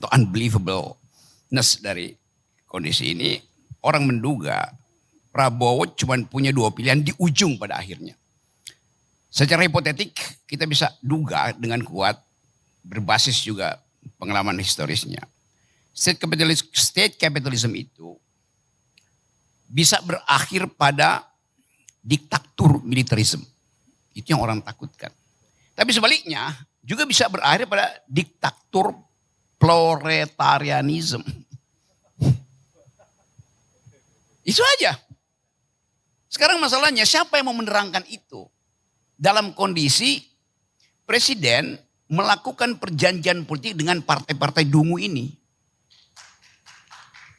atau unbelievableness dari kondisi ini, orang menduga Prabowo cuma punya dua pilihan di ujung pada akhirnya. Secara hipotetik kita bisa duga dengan kuat, berbasis juga pengalaman historisnya. State capitalism itu bisa berakhir pada diktatur militerisme. Itu yang orang takutkan. Tapi sebaliknya juga bisa berakhir pada diktatur proletarianisme. Itu aja. Sekarang masalahnya siapa yang mau menerangkan itu? Dalam kondisi presiden melakukan perjanjian politik dengan partai-partai dungu ini.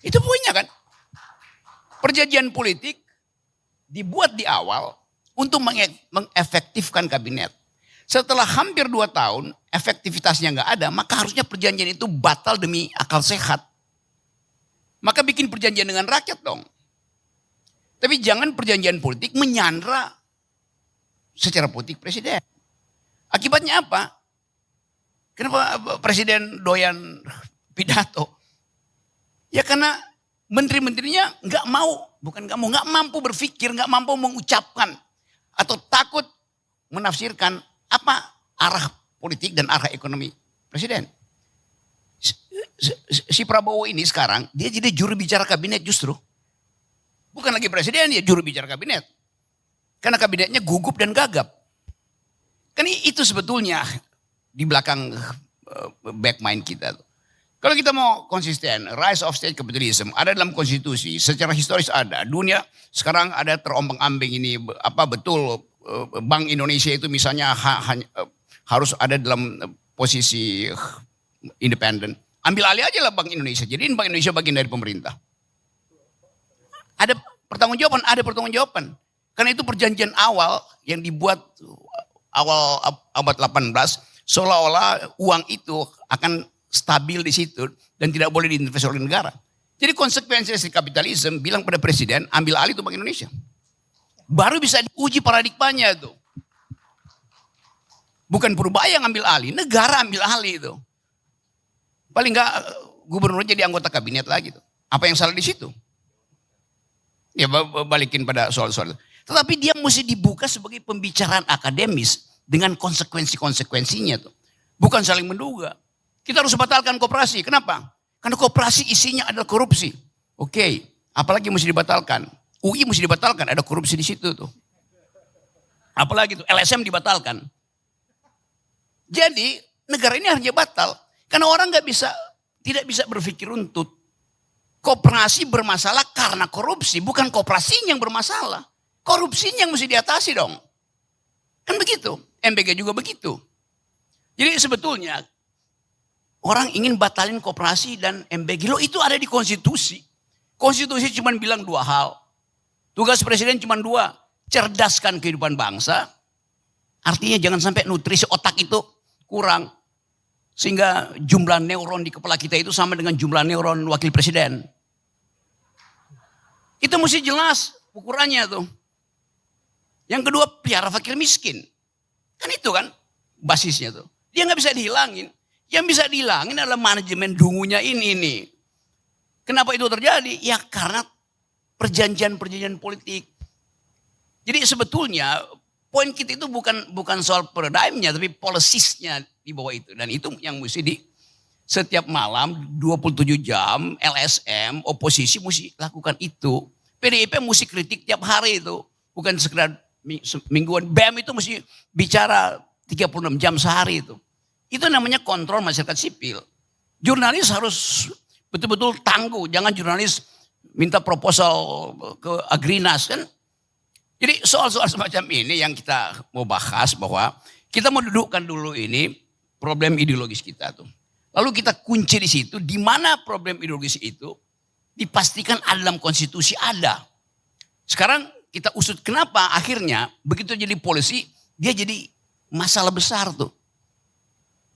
Itu poinnya kan. Perjanjian politik dibuat di awal untuk mengefektifkan kabinet. Setelah hampir 2 tahun efektivitasnya nggak ada, maka harusnya perjanjian itu batal demi akal sehat. Maka bikin perjanjian dengan rakyat dong. Tapi jangan perjanjian politik menyandra secara politik presiden. Akibatnya apa? Kenapa presiden doyan pidato? Ya karena menteri-menterinya nggak mampu berpikir, nggak mampu mengucapkan atau takut menafsirkan apa arah politik dan arah ekonomi presiden. Si Prabowo ini sekarang dia jadi juru bicara kabinet justru. Bukan lagi presiden, ya juru bicara kabinet. Karena kabinetnya gugup dan gagap. Kan itu sebetulnya di belakang back mind kita. Kalau kita mau konsisten, rise of state capitalism ada dalam konstitusi, secara historis ada. Dunia sekarang ada terombang-ambing ini, apa betul Bank Indonesia itu misalnya harus ada dalam posisi independen. Ambil alih aja lah Bank Indonesia, jadiin Bank Indonesia bagian dari pemerintah. Ada pertanggungjawaban. Karena itu perjanjian awal yang dibuat awal abad 18, seolah-olah uang itu akan stabil di situ dan tidak boleh diinvestasi oleh negara. Jadi konsekuensi dari kapitalisme bilang pada presiden, ambil alih itu Bank Indonesia. Baru bisa diuji paradigmanya itu. Bukan Purbaya yang ambil alih, negara ambil alih itu. Paling enggak gubernur jadi anggota kabinet lagi tuh. Apa yang salah di situ? Ya balikin pada soal-soal. Tetapi dia mesti dibuka sebagai pembicaraan akademis dengan konsekuensi-konsekuensinya tuh. Bukan saling menduga. Kita harus batalkan koperasi. Kenapa? Karena koperasi isinya adalah korupsi. Oke, apalagi mesti dibatalkan? UI mesti dibatalkan, ada korupsi di situ tuh. Apalagi tuh LSM dibatalkan. Jadi negara ini harusnya batal. Karena orang tidak bisa berpikir runtut. Koperasi bermasalah karena korupsi, bukan koperasinya yang bermasalah. Korupsinya yang mesti diatasi dong. Kan begitu, MBG juga begitu. Jadi sebetulnya orang ingin batalin koperasi dan MBG. Loh itu ada di konstitusi. Konstitusi cuma bilang 2 hal. Tugas presiden cuma 2. Cerdaskan kehidupan bangsa. Artinya jangan sampai nutrisi otak itu kurang. Sehingga jumlah neuron di kepala kita itu sama dengan jumlah neuron wakil presiden. Itu mesti jelas ukurannya tuh. Yang kedua, pelihara fakir miskin. Kan itu kan basisnya tuh. Dia nggak bisa dihilangin. Yang bisa dihilangin adalah manajemen dungunya ini nih. Kenapa itu terjadi? Ya karena perjanjian-perjanjian politik. Jadi sebetulnya poin kita itu bukan soal paradigmnya, tapi policies-nya di bawah itu. Dan itu yang mesti setiap malam 27 jam LSM, oposisi mesti lakukan itu. PDIP mesti kritik tiap hari itu. Bukan sekedar mingguan. BEM itu mesti bicara 36 jam sehari itu. Itu namanya kontrol masyarakat sipil. Jurnalis harus betul-betul tangguh. Jangan jurnalis minta proposal ke Agrinas kan. Jadi soal-soal semacam ini yang kita mau bahas bahwa kita mau dudukkan dulu ini problem ideologis kita tuh. Lalu kita kunci di situ di mana problem ideologis itu dipastikan ada dalam konstitusi ada. Sekarang kita usut kenapa akhirnya begitu jadi polisi dia jadi masalah besar tuh.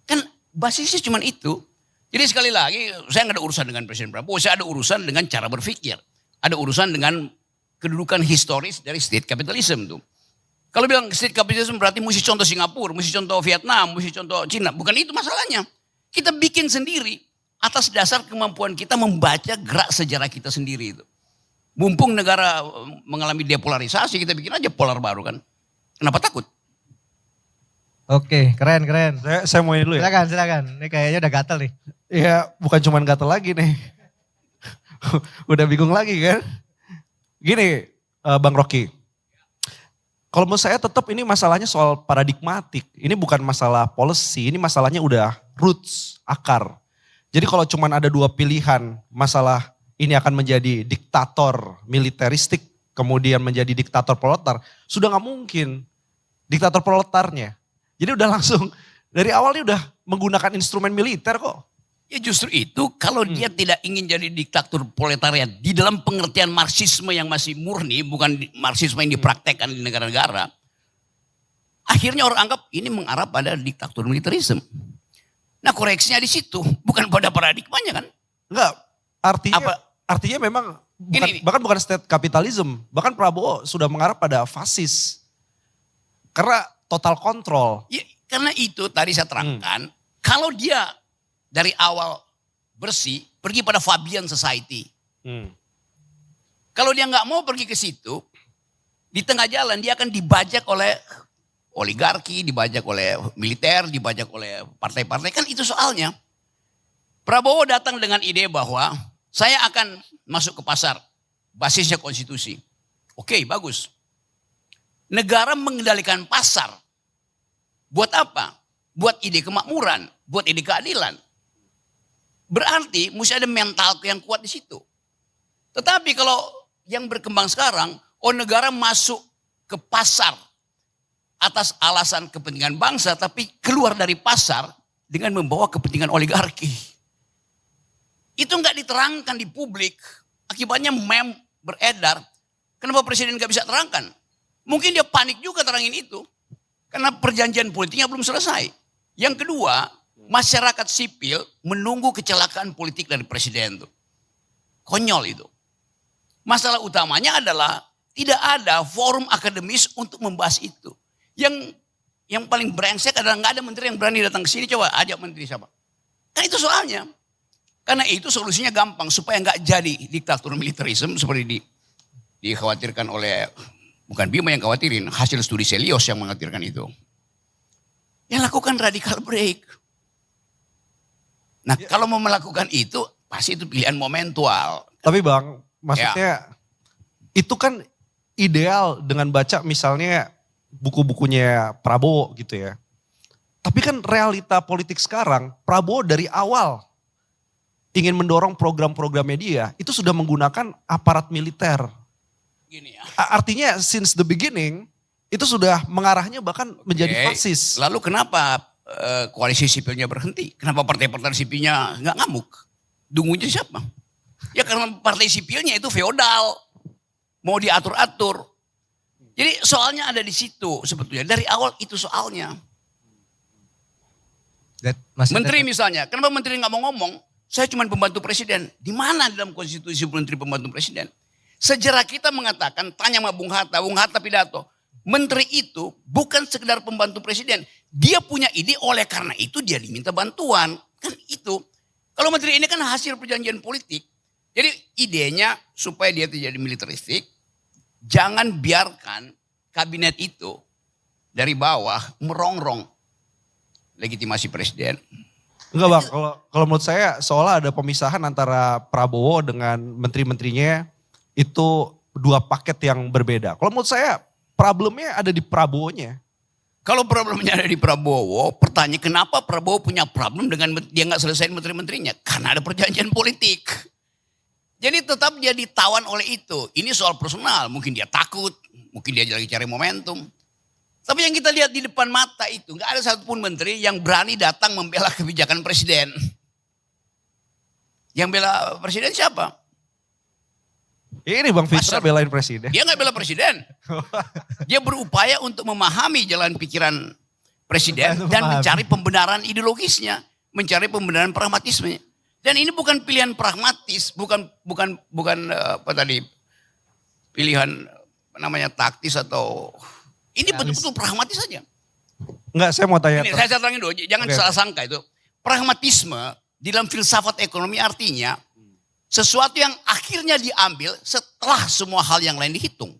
Kan basisnya cuma itu. Jadi sekali lagi saya nggak ada urusan dengan Presiden Prabowo, saya ada urusan dengan cara berpikir. Ada urusan dengan kedudukan historis dari state capitalism tuh. Kalau bilang state capitalism berarti mesti contoh Singapura, mesti contoh Vietnam, mesti contoh Cina. Bukan itu masalahnya. Kita bikin sendiri. atas dasar kemampuan kita membaca gerak sejarah kita sendiri itu. Mumpung negara mengalami depolarisasi, kita bikin aja polar baru kan. Kenapa takut? Oke, keren. Saya mau ini dulu ya. Silakan. Ini kayaknya udah gatel nih. Iya, bukan cuma gatel lagi nih. Udah bingung lagi kan. Gini, Bang Rocky. Kalau menurut saya tetap ini masalahnya soal paradigmatik. Ini bukan masalah policy, ini masalahnya udah roots, akar. Jadi kalau cuma ada dua pilihan, masalah ini akan menjadi diktator militeristik, kemudian menjadi diktator proletar, sudah gak mungkin diktator proletarnya. Jadi udah langsung dari awalnya udah menggunakan instrumen militer kok. Ya justru itu kalau dia tidak ingin jadi diktator proletariat di dalam pengertian Marxisme yang masih murni, bukan Marxisme yang dipraktekkan di negara-negara. Akhirnya orang anggap ini mengarah pada diktator militerisme. Nah koreksinya di situ, bukan pada paradigmanya kan. Enggak, artinya memang bahkan bukan state capitalism, bahkan Prabowo sudah mengarah pada fasis. Karena total kontrol. Ya, karena itu tadi saya terangkan, kalau dia dari awal bersih, pergi pada Fabian Society. Kalau dia nggak mau pergi ke situ, di tengah jalan dia akan dibajak oleh oligarki, dibajak oleh militer, dibajak oleh partai-partai. Kan itu soalnya. Prabowo datang dengan ide bahwa saya akan masuk ke pasar, basisnya konstitusi. Oke, bagus. Negara mengendalikan pasar. Buat apa? Buat ide kemakmuran, buat ide keadilan. Berarti mesti ada mental yang kuat di situ. Tetapi kalau yang berkembang sekarang, negara masuk ke pasar atas alasan kepentingan bangsa, tapi keluar dari pasar dengan membawa kepentingan oligarki. Itu nggak diterangkan di publik, akibatnya meme beredar. Kenapa presiden nggak bisa terangkan? Mungkin dia panik juga terangin itu. Karena perjanjian politiknya belum selesai. Yang kedua, masyarakat sipil menunggu kecelakaan politik dari presiden itu. Konyol itu. Masalah utamanya adalah tidak ada forum akademis untuk membahas itu. Yang paling brengsek adalah nggak ada menteri yang berani datang ke sini, coba ajak menteri siapa. Kan itu soalnya. Karena itu solusinya gampang supaya nggak jadi diktator militerisme seperti dikhawatirkan oleh, bukan Bima yang khawatirin, hasil studi Selios yang mengkhawatirkan itu. Yang lakukan radical break. Nah kalau mau melakukan itu, pasti itu pilihan momentual. Tapi Bang, maksudnya itu kan ideal dengan baca misalnya buku-bukunya Prabowo gitu ya. Tapi kan realita politik sekarang, Prabowo dari awal ingin mendorong program-programnya dia, itu sudah menggunakan aparat militer. Gini ya. Artinya since the beginning, itu sudah mengarahnya bahkan menjadi fasis. Lalu kenapa koalisi sipilnya berhenti? Kenapa partai-partai sipilnya nggak ngamuk? Dungunya siapa? Ya karena partai sipilnya itu feodal. Mau diatur-atur. Jadi soalnya ada di situ sebetulnya. Dari awal itu soalnya. Menteri misalnya, kenapa menteri nggak mau ngomong? Saya cuma pembantu presiden. Di mana dalam konstitusi menteri pembantu presiden? Sejarah kita mengatakan, tanya sama Bung Hatta pidato. Menteri itu bukan sekedar pembantu presiden. Dia punya ide, oleh karena itu dia diminta bantuan. Kan itu. Kalau menteri ini kan hasil perjanjian politik. Jadi idenya supaya dia tidak militeristik, jangan biarkan kabinet itu dari bawah merongrong legitimasi presiden. Enggak Bang, kalau menurut saya seolah ada pemisahan antara Prabowo dengan menteri-menterinya itu dua paket yang berbeda. Kalau menurut saya problemnya ada di Prabowo-nya. Kalau problemnya ada di Prabowo, pertanyaan kenapa Prabowo punya problem dengan dia nggak selesai menteri-menterinya? Karena ada perjanjian politik. Jadi tetap dia ditawan oleh itu. Ini soal personal, mungkin dia takut, mungkin dia lagi cari momentum. Tapi yang kita lihat di depan mata itu, nggak ada satupun menteri yang berani datang membela kebijakan presiden. Yang bela presiden siapa? Ini Bang Fitra belain presiden. Dia nggak bela presiden. Dia berupaya untuk memahami jalan pikiran presiden dan mencari pembenaran ideologisnya, mencari pembenaran pragmatismenya. Dan ini bukan pilihan pragmatis, bukan apa tadi pilihan namanya taktis atau ini betul-betul pragmatis saja. Enggak, saya mau tanya. Ini, saya terangin dulu, jangan salah sangka itu. Pragmatisme di dalam filsafat ekonomi artinya sesuatu yang akhirnya diambil setelah semua hal yang lain dihitung.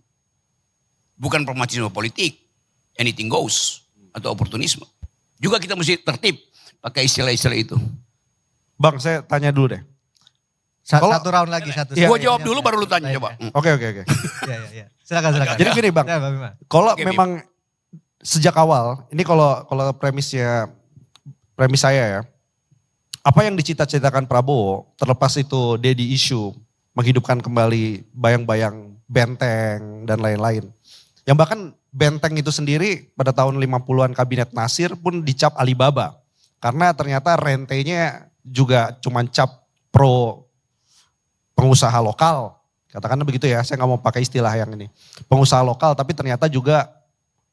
Bukan pragmatisme politik, anything goes, atau oportunisme. Juga kita mesti tertib pakai istilah-istilah itu. Bang, saya tanya dulu deh. Satu round lagi, satu. Gue jawab dulu baru lu tanya coba. Oke. Iya. Silakan. Jadi gini Bang, Ya, Bang Bima. kalau Oke, memang sejak awal, ini kalau premis saya ya, apa yang dicita-citakan Prabowo, terlepas itu daddy issue, menghidupkan kembali bayang-bayang benteng dan lain-lain. Yang bahkan benteng itu sendiri pada tahun 50-an kabinet Nasir pun dicap Alibaba. Karena ternyata rentenya juga cuma cap pro pengusaha lokal. Katakanlah begitu ya, saya nggak mau pakai istilah yang ini. Pengusaha lokal tapi ternyata juga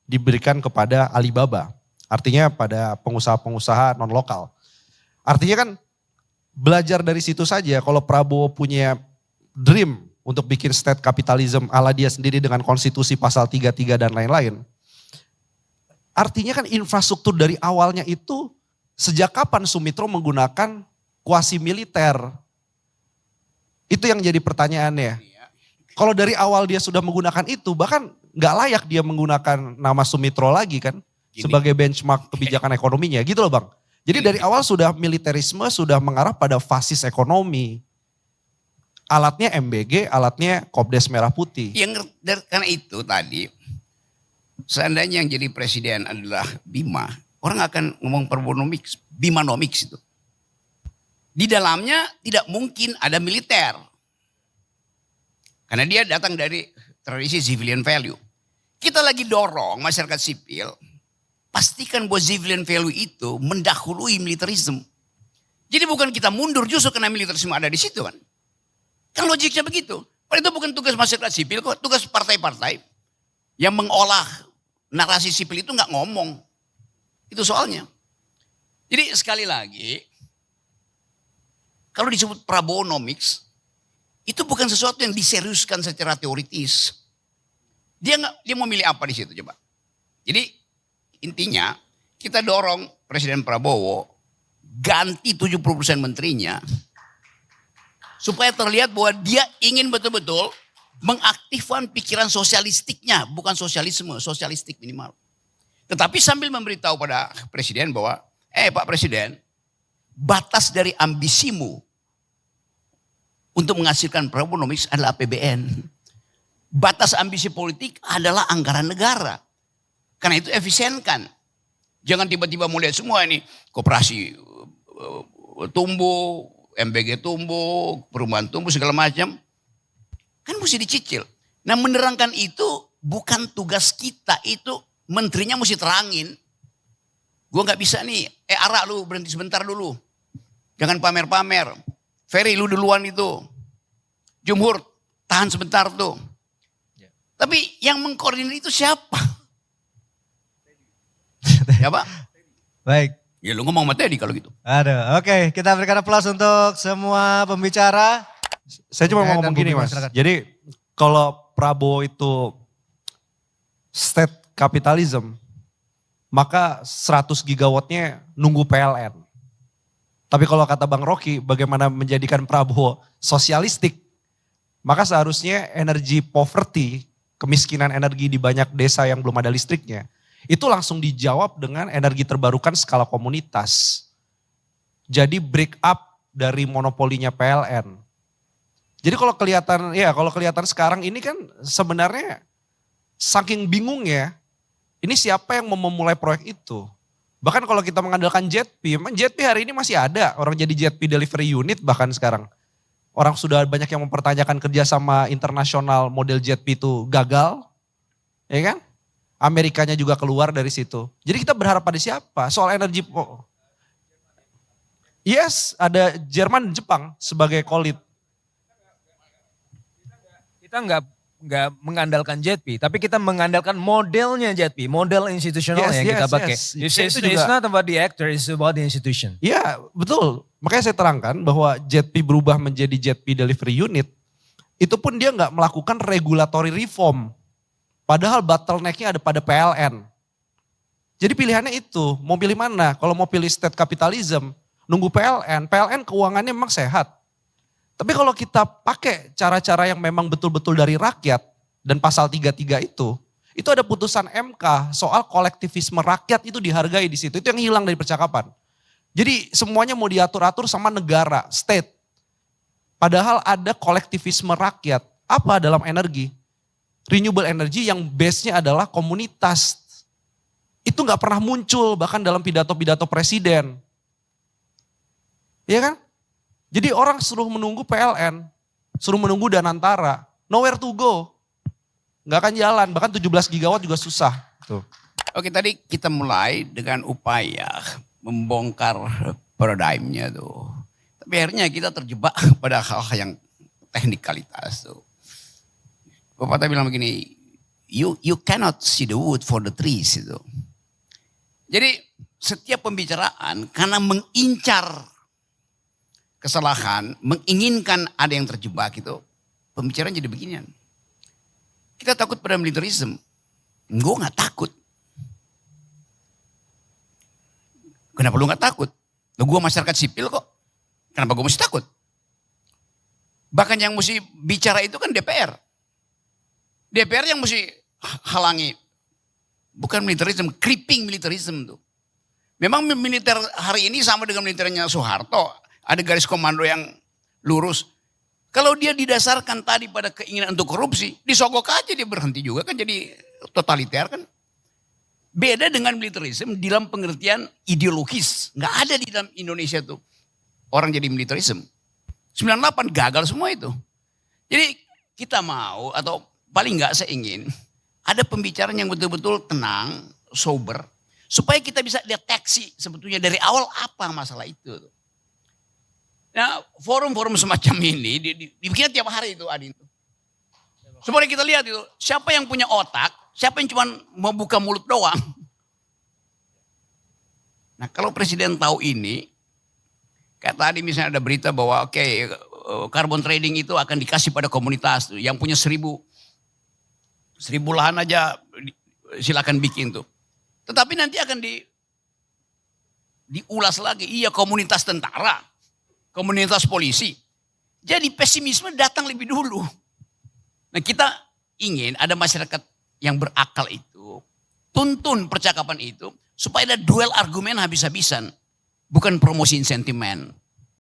diberikan kepada Alibaba. Artinya pada pengusaha-pengusaha non-lokal. Artinya kan belajar dari situ saja kalau Prabowo punya dream untuk bikin state capitalism ala dia sendiri dengan konstitusi pasal 33 dan lain-lain. Artinya kan infrastruktur dari awalnya itu sejak kapan Sumitro menggunakan kuasi militer? Itu yang jadi pertanyaannya. Kalau dari awal dia sudah menggunakan itu, bahkan nggak layak dia menggunakan nama Sumitro lagi kan sebagai benchmark kebijakan ekonominya, gitu loh Bang. Jadi dari awal sudah militerisme, sudah mengarah pada fasis ekonomi. Alatnya MBG, alatnya Kopdes Merah Putih. Karena itu tadi, seandainya yang jadi presiden adalah Bima, orang akan ngomong Prabonomics, Bimanomics itu. Di dalamnya tidak mungkin ada militer. Karena dia datang dari tradisi civilian value. Kita lagi dorong masyarakat sipil, pastikan bahwa civilian value itu mendahului militerisme. Jadi bukan kita mundur justru karena militerisme ada di situ kan. Kan logiknya begitu. Padahal itu bukan tugas masyarakat sipil kok, tugas partai-partai yang mengolah narasi sipil itu nggak ngomong. Itu soalnya. Jadi sekali lagi, kalau disebut Prabowonomics, itu bukan sesuatu yang diseriuskan secara teoritis. Dia mau milih apa di situ coba. Jadi intinya kita dorong Presiden Prabowo ganti 70% menterinya supaya terlihat bahwa dia ingin betul-betul mengaktifkan pikiran sosialistiknya, bukan sosialisme, sosialistik minimal. Tetapi sambil memberitahu pada Presiden bahwa, Pak Presiden, batas dari ambisimu untuk menghasilkan Prabowonomics adalah APBN. Batas ambisi politik adalah anggaran negara. Karena itu efisienkan. Jangan tiba-tiba mulai semua ini koperasi tumbuh, MBG tumbuh, perumahan tumbuh segala macam. Kan mesti dicicil. Nah menerangkan itu bukan tugas kita, itu menterinya mesti terangin. Gue gak bisa nih, Ara lu berhenti sebentar dulu. Jangan pamer-pamer. Ferry lu duluan itu. Jumhur tahan sebentar tuh. Tapi yang mengkoordinir itu siapa? Ya Pak? Baik. Ya lu ngomong sama Teddy kalau gitu. Aduh, oke. Kita berikan aplaus untuk semua pembicara. Saya cuma mau Dan ngomong gini Bima, Mas. silakan. Jadi kalau Prabowo itu state capitalism, maka 100 gigawattnya nunggu PLN. Tapi kalau kata Bang Rocky, bagaimana menjadikan Prabowo sosialistik, maka seharusnya energi poverty, kemiskinan energi di banyak desa yang belum ada listriknya, itu langsung dijawab dengan energi terbarukan skala komunitas. Jadi break up dari monopolinya PLN. Jadi kalau kelihatan sekarang ini kan sebenarnya saking bingungnya, ini siapa yang mau memulai proyek itu? Bahkan kalau kita mengandalkan JETP, JETP hari ini masih ada orang jadi JETP delivery unit bahkan sekarang. Orang sudah banyak yang mempertanyakan kerjasama internasional model JETP itu gagal, ya kan? Amerikanya juga keluar dari situ. Jadi kita berharap pada siapa? Soal energi, yes, ada Jerman dan Jepang sebagai kolit. Kita nggak mengandalkan JETP, tapi kita mengandalkan modelnya JETP, model institusional yang kita pakai. It's not about the actor, it's about the institution. Ya betul, makanya saya terangkan bahwa JETP berubah menjadi JETP delivery unit, itu pun dia nggak melakukan regulatory reform. Padahal bottleneck-nya ada pada PLN. Jadi pilihannya itu, mau pilih mana? Kalau mau pilih state capitalism, nunggu PLN. PLN keuangannya memang sehat. Tapi kalau kita pakai cara-cara yang memang betul-betul dari rakyat dan pasal 33 itu ada putusan MK soal kolektivisme rakyat itu dihargai di situ. Itu yang hilang dari percakapan. Jadi semuanya mau diatur-atur sama negara, state. Padahal ada kolektivisme rakyat. Apa dalam energi? Renewable energy yang base-nya adalah komunitas. Itu gak pernah muncul bahkan dalam pidato-pidato presiden. Iya kan? Jadi orang suruh menunggu PLN, suruh menunggu Danantara, nowhere to go. Gak akan jalan, bahkan 17 gigawatt juga susah. Tuh. Oke, tadi kita mulai dengan upaya membongkar paradigmnya tuh. Tapi akhirnya kita terjebak pada hal-hal yang teknikalitas tuh. Bapak bilang begini, you cannot see the wood for the trees itu. Jadi setiap pembicaraan karena mengincar kesalahan, menginginkan ada yang terjebak itu, pembicaraan jadi beginian. Kita takut pada militarisme. Gue gak takut. Kenapa lu gak takut? Gue masyarakat sipil kok. Kenapa gue mesti takut? Bahkan yang mesti bicara itu kan DPR. DPR yang mesti halangi. Bukan militarisme, creeping militarisme tuh. Memang militer hari ini sama dengan militernya Soeharto. Ada garis komando yang lurus. Kalau dia didasarkan tadi pada keinginan untuk korupsi, disogok aja dia berhenti juga kan jadi totaliter kan. Beda dengan militarisme dalam pengertian ideologis. Nggak ada di dalam Indonesia tuh orang jadi militarisme. 98 gagal semua itu. Jadi kita mau atau paling nggak saya ingin ada pembicaraan yang betul-betul tenang, sober. Supaya kita bisa deteksi sebetulnya dari awal apa masalah itu. Nah forum-forum semacam ini dibikin tiap hari itu Adin. Supaya kita lihat itu siapa yang punya otak, siapa yang cuma mau buka mulut doang. Nah kalau presiden tahu ini, kayak tadi misalnya ada berita bahwa carbon trading itu akan dikasih pada komunitas tuh, yang punya 1.000 lahan aja silakan bikin tuh. Tetapi nanti akan diulas lagi, iya komunitas tentara, komunitas polisi. Jadi pesimisme datang lebih dulu. Nah kita ingin ada masyarakat yang berakal itu, tuntun percakapan itu, supaya ada duel argumen habis-habisan. Bukan promosiin sentimen.